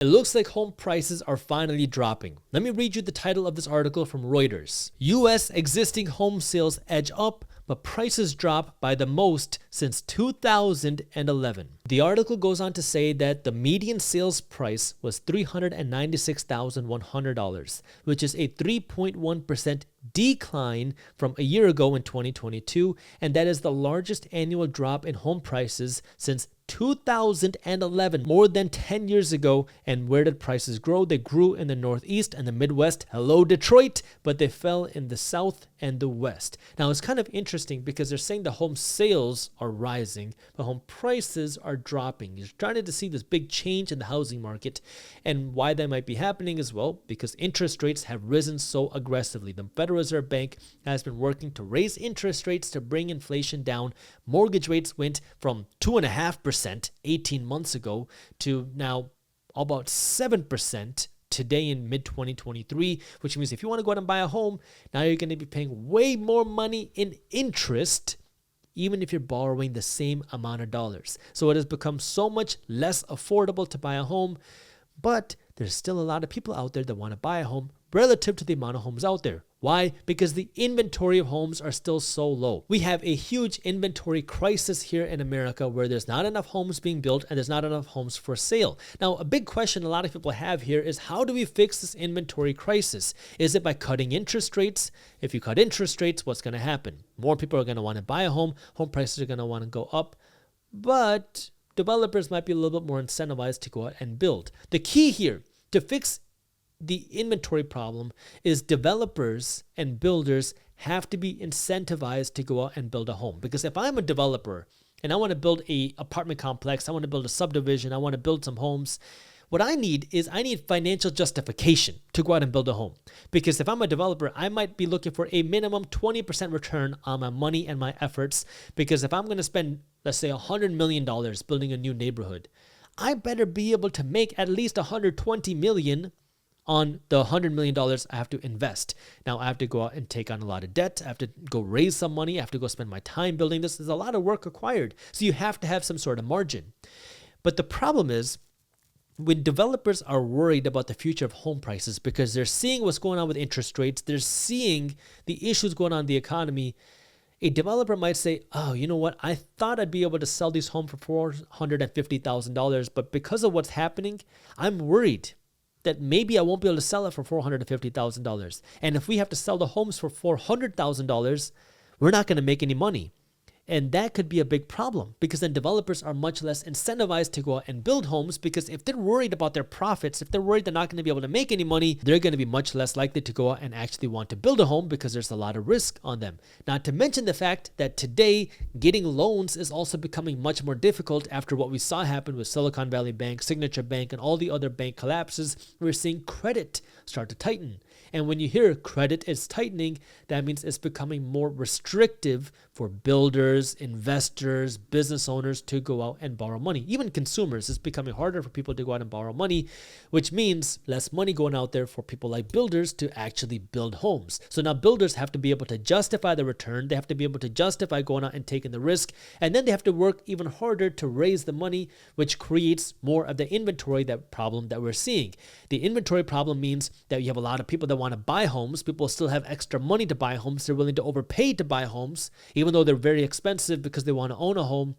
It looks like home prices are finally dropping. Let me read you the title of this article from Reuters. U.S. existing home sales edge up, but prices drop by the most since 2011. The article goes on to say that the median sales price was $396,100, which is a 3.1% decline from a year ago in 2022, and that is the largest annual drop in home prices since 2011, more than 10 years ago. And where did prices grow? They grew in the Northeast and the Midwest. Hello, Detroit, but they fell in the South and the West. Now, it's kind of interesting because they're saying the home sales are rising, but home prices are dropping. You're starting to see this big change in the housing market, and why that might be happening as well, because interest rates have risen so aggressively. The Federal Reserve Bank has been working to raise interest rates to bring inflation down. Mortgage rates went from 2.5% 18 months ago to now about 7% today in mid-2023, which means if you want to go out and buy a home, now you're going to be paying way more money in interest, even if you're borrowing the same amount of dollars. So it has become so much less affordable to buy a home, but there's still a lot of people out there that want to buy a home relative to the amount of homes out there. Why? Because the inventory of homes are still so low. We have a huge inventory crisis here in America where there's not enough homes being built and there's not enough homes for sale. Now, a big question a lot of people have here is, how do we fix this inventory crisis? Is it by cutting interest rates? If you cut interest rates, what's going to happen? More people are going to want to buy a home. Home prices are going to want to go up. But developers might be a little bit more incentivized to go out and build. The key here to fix the inventory problem is developers and builders have to be incentivized to go out and build a home. Because if I'm a developer and I want to build an apartment complex, I want to build a subdivision, I want to build some homes, what I need financial justification to go out and build a home. Because if I'm a developer, I might be looking for a minimum 20% return on my money and my efforts. Because if I'm going to spend, let's say, $100 million building a new neighborhood, I better be able to make at least $120 million on the $100 million I have to invest. Now, I have to go out and take on a lot of debt. I have to go raise some money. I have to go spend my time building this. There's a lot of work required. So you have to have some sort of margin. But the problem is, when developers are worried about the future of home prices because they're seeing what's going on with interest rates, they're seeing the issues going on in the economy, a developer might say, oh, you know what? I thought I'd be able to sell these homes for $450,000, but because of what's happening, I'm worried that maybe I won't be able to sell it for $450,000. And if we have to sell the homes for $400,000, we're not going to make any money. And that could be a big problem because then developers are much less incentivized to go out and build homes, because if they're worried about their profits, if they're worried they're not going to be able to make any money, they're going to be much less likely to go out and actually want to build a home because there's a lot of risk on them. Not to mention the fact that today getting loans is also becoming much more difficult after what we saw happen with Silicon Valley Bank, Signature Bank, and all the other bank collapses. We're seeing credit start to tighten. And when you hear credit is tightening, that means it's becoming more restrictive for builders, investors, business owners to go out and borrow money. Even consumers, it's becoming harder for people to go out and borrow money, which means less money going out there for people like builders to actually build homes. So now builders have to be able to justify the return. They have to be able to justify going out and taking the risk. And then they have to work even harder to raise the money, which creates more of the inventory problem that we're seeing. The inventory problem means that you have a lot of people that want to buy homes. People still have extra money to buy homes. They're willing to overpay to buy homes, even though they're very expensive, because they want to own a home.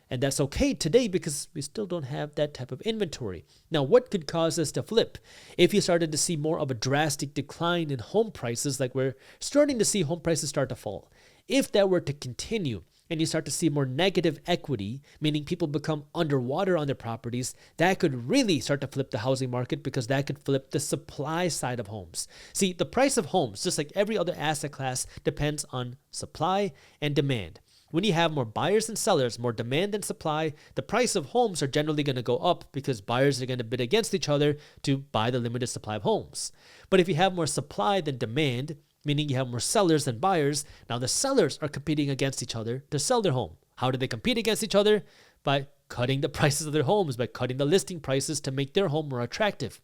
And that's okay today because we still don't have that type of inventory. Now, what could cause this to flip? If you started to see more of a drastic decline in home prices, like we're starting to see home prices start to fall, if that were to continue, and you start to see more negative equity, meaning people become underwater on their properties, that could really start to flip the housing market, because that could flip the supply side of homes. See, the price of homes, just like every other asset class, depends on supply and demand. When you have more buyers and sellers, more demand than supply, the price of homes are generally going to go up because buyers are going to bid against each other to buy the limited supply of homes. But if you have more supply than demand, meaning you have more sellers than buyers, now the sellers are competing against each other to sell their home. How do they compete against each other? By cutting the prices of their homes, by cutting the listing prices to make their home more attractive.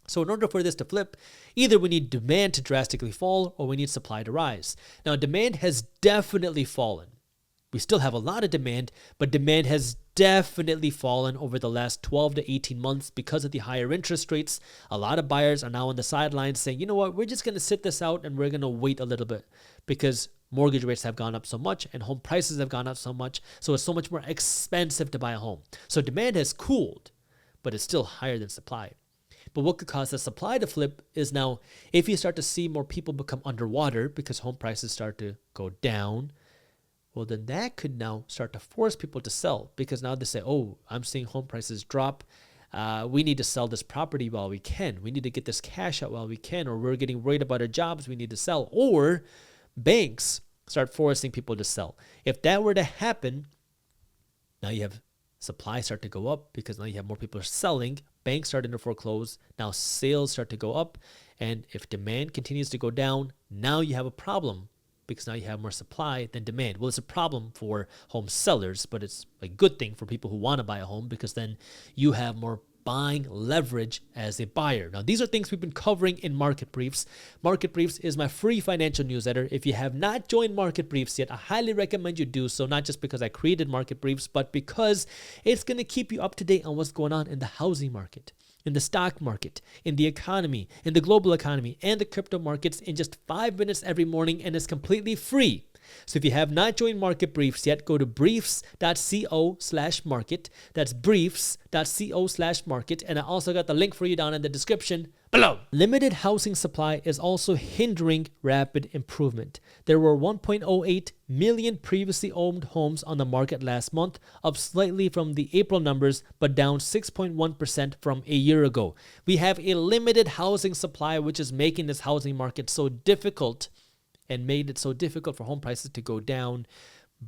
So in order for this to flip, either we need demand to drastically fall or we need supply to rise. Now, demand has definitely fallen. We still have a lot of demand, but demand has definitely fallen over the last 12 to 18 months because of the higher interest rates. A lot of buyers are now on the sidelines saying, you know what, we're just going to sit this out and we're going to wait a little bit because mortgage rates have gone up so much and home prices have gone up so much. So it's so much more expensive to buy a home. So demand has cooled, but it's still higher than supply. But what could cause the supply to flip is now if you start to see more people become underwater because home prices start to go down, well, then that could now start to force people to sell because now they say, oh, I'm seeing home prices drop. We need to sell this property while we can. We need to get this cash out while we can, or we're getting worried about our jobs. We need to sell. Or banks start forcing people to sell. If that were to happen, now you have supply start to go up because now you have more people selling. Banks starting to foreclose. Now sales start to go up. And if demand continues to go down, now you have a problem because now you have more supply than demand. Well, it's a problem for home sellers, but it's a good thing for people who want to buy a home because then you have more buying leverage as a buyer. Now, these are things we've been covering in Market Briefs. Market Briefs is my free financial newsletter. If you have not joined Market Briefs yet, I highly recommend you do so, not just because I created Market Briefs, but because it's going to keep you up to date on what's going on in the housing market, in the stock market, in the economy, in the global economy, and the crypto markets in just 5 minutes every morning, and it's completely free. So if you have not joined Market Briefs yet, go to briefs.co/market. That's briefs.co/market. And I also got the link for you down in the description below. Limited housing supply is also hindering rapid improvement. There were 1.08 million previously owned homes on the market last month, up slightly from the April numbers, but down 6.1% from a year ago. We have a limited housing supply, which is making this housing market so difficult and made it so difficult for home prices to go down.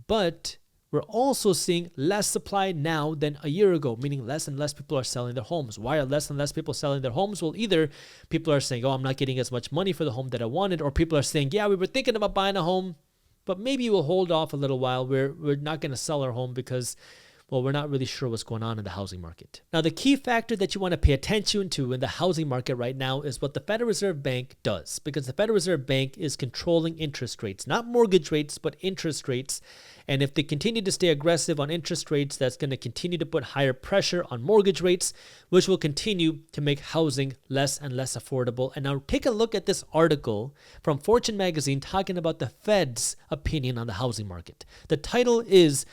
But we're also seeing less supply now than a year ago, meaning less and less people are selling their homes. Why are less and less people selling their homes? Well, either people are saying, oh, I'm not getting as much money for the home that I wanted, or people are saying, yeah, we were thinking about buying a home, but maybe we'll hold off a little while. We're not going to sell our home because, well, we're not really sure what's going on in the housing market. Now, the key factor that you want to pay attention to in the housing market right now is what the Federal Reserve Bank does, because the Federal Reserve Bank is controlling interest rates, not mortgage rates, but interest rates. And if they continue to stay aggressive on interest rates, that's going to continue to put higher pressure on mortgage rates, which will continue to make housing less and less affordable. And now take a look at this article from Fortune magazine talking about the Fed's opinion on the housing market. The title is,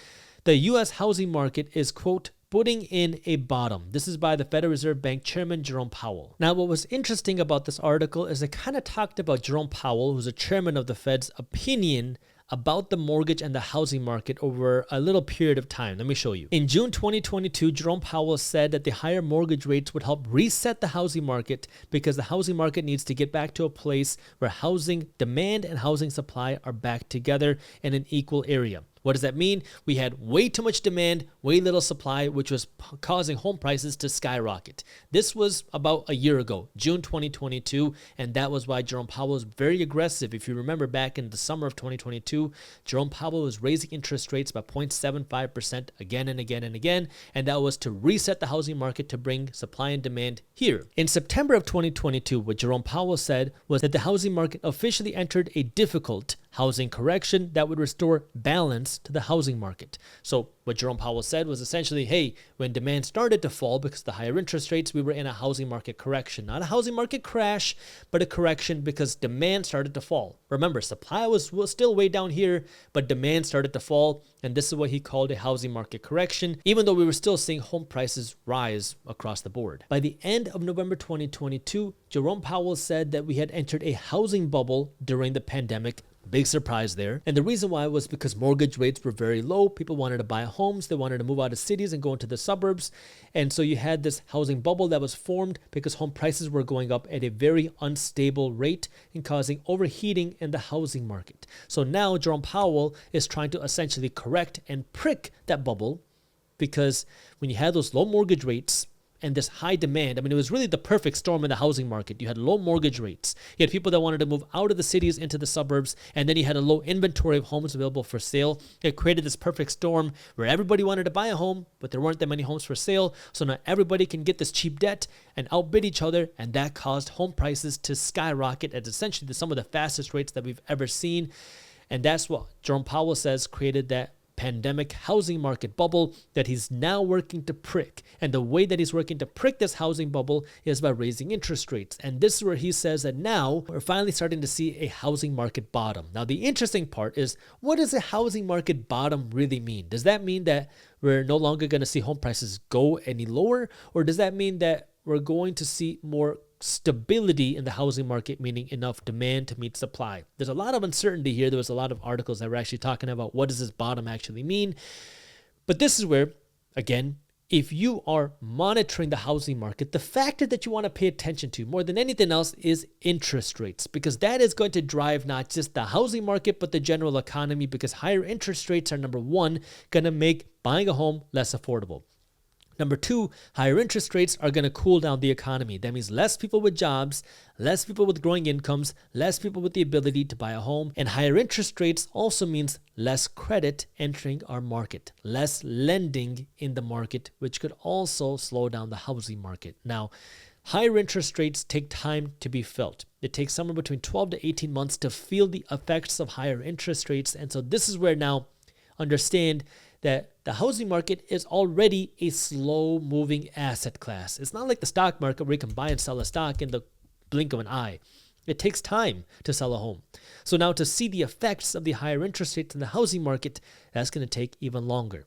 "The U.S. housing market is, quote, putting in a bottom." This is by the Federal Reserve Bank Chairman Jerome Powell. Now, what was interesting about this article is it kind of talked about Jerome Powell, who's a chairman of the Fed's opinion about the mortgage and the housing market over a little period of time. Let me show you. In June 2022, Jerome Powell said that the higher mortgage rates would help reset the housing market because the housing market needs to get back to a place where housing demand and housing supply are back together in an equal area. What does that mean? We had way too much demand, way little supply, which was causing home prices to skyrocket. This was about a year ago, June 2022, and that was why Jerome Powell was very aggressive. If you remember back in the summer of 2022, Jerome Powell was raising interest rates by 0.75% again and again and again, and that was to reset the housing market to bring supply and demand here. In September of 2022, what Jerome Powell said was that the housing market officially entered a difficult housing correction that would restore balance to the housing market. So what Jerome Powell said was essentially, hey, when demand started to fall because of the higher interest rates, we were in a housing market correction. Not a housing market crash, but a correction because demand started to fall. Remember, supply was still way down here, but demand started to fall, and this is what he called a housing market correction, even though we were still seeing home prices rise across the board. By the end of November 2022, Jerome Powell said that we had entered a housing bubble during the pandemic. Big surprise there. And the reason why was because mortgage rates were very low. People wanted to buy homes. They wanted to move out of cities and go into the suburbs. And so you had this housing bubble that was formed because home prices were going up at a very unstable rate and causing overheating in the housing market. So now Jerome Powell is trying to essentially correct and prick that bubble, because when you had those low mortgage rates and this high demand, I mean, it was really the perfect storm in the housing market. You had low mortgage rates. You had people that wanted to move out of the cities into the suburbs, and then you had a low inventory of homes available for sale. It created this perfect storm where everybody wanted to buy a home, but there weren't that many homes for sale. So now everybody can get this cheap debt and outbid each other, and that caused home prices to skyrocket at essentially some of the fastest rates that we've ever seen. And that's what Jerome Powell says created that pandemic housing market bubble that he's now working to prick. And the way that he's working to prick this housing bubble is by raising interest rates. And this is where he says that now we're finally starting to see a housing market bottom. Now, the interesting part is, what does a housing market bottom really mean? Does that mean that we're no longer going to see home prices go any lower? Or does that mean that we're going to see more stability in the housing market, meaning enough demand to meet supply? There's a lot of uncertainty here. There was a lot of articles that were actually talking about what does this bottom actually mean. But this is where, again, if you are monitoring the housing market, the factor that you want to pay attention to more than anything else is interest rates, because that is going to drive not just the housing market, but the general economy, because higher interest rates are, number one, going to make buying a home less affordable. Number two, higher interest rates are going to cool down the economy. That means less people with jobs, less people with growing incomes, less people with the ability to buy a home. And higher interest rates also means less credit entering our market, less lending in the market, which could also slow down the housing market. Now, higher interest rates take time to be felt. It takes somewhere between 12 to 18 months to feel the effects of higher interest rates. And so this is where now understand that the housing market is already a slow-moving asset class. It's not like the stock market where you can buy and sell a stock in the blink of an eye. It takes time to sell a home. So now to see the effects of the higher interest rates in the housing market, that's going to take even longer.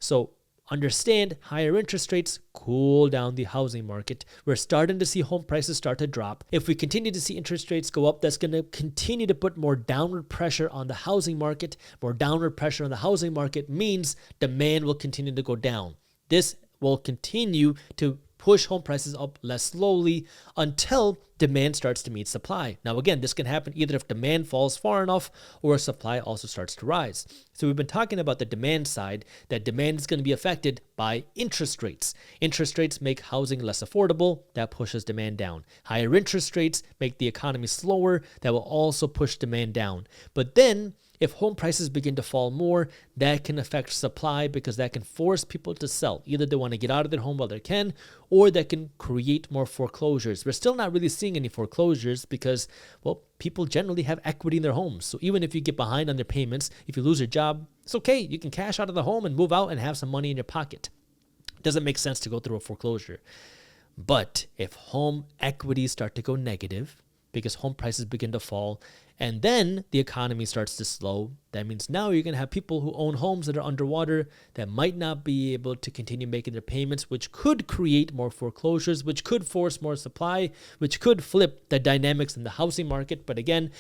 So understand, higher interest rates cool down the housing market. We're starting to see home prices start to drop. If we continue to see interest rates go up, that's going to continue to put more downward pressure on the housing market. More downward pressure on the housing market means demand will continue to go down. This will continue to push home prices up less slowly until demand starts to meet supply. Now, again, this can happen either if demand falls far enough or supply also starts to rise. So we've been talking about the demand side, that demand is going to be affected by interest rates. Interest rates make housing less affordable. That pushes demand down. Higher interest rates make the economy slower. That will also push demand down. But then if home prices begin to fall more, that can affect supply, because that can force people to sell. Either they want to get out of their home while they can, or that can create more foreclosures. We're still not really seeing any foreclosures because, well, people generally have equity in their homes. So even if you get behind on their payments, if you lose your job, it's okay. You can cash out of the home and move out and have some money in your pocket. It doesn't make sense to go through a foreclosure. But if home equities start to go negative because home prices begin to fall, and then the economy starts to slow, that means now you're going to have people who own homes that are underwater that might not be able to continue making their payments, which could create more foreclosures, which could force more supply, which could flip the dynamics in the housing market. But again,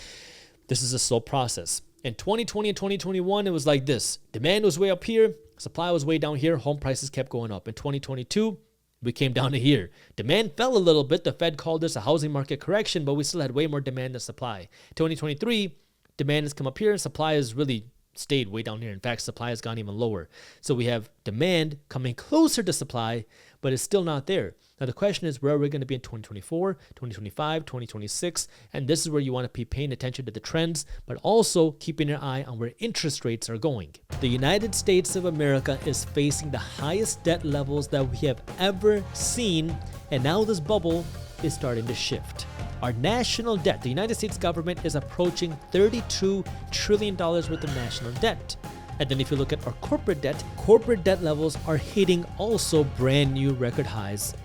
this is a slow process. In 2020 and 2021, it was like this. Demand was way up here. Supply was way down here. Home prices kept going up. In 2022, we came down to here. Demand fell a little bit. The Fed called this a housing market correction, but we still had way more demand than supply. 2023, demand has come up here and supply has really stayed way down here. In fact, supply has gone even lower. So we have demand coming closer to supply, but it's still not there. Now the question is, where are we going to be in 2024, 2025, 2026? And this is where you want to be paying attention to the trends, but also keeping your eye on where interest rates are going. The United States of America is facing the highest debt levels that we have ever seen, and now this bubble is starting to shift. Our national debt, the United States government is approaching $32 trillion worth of national debt. And then if you look at our corporate debt levels are hitting also brand new record highs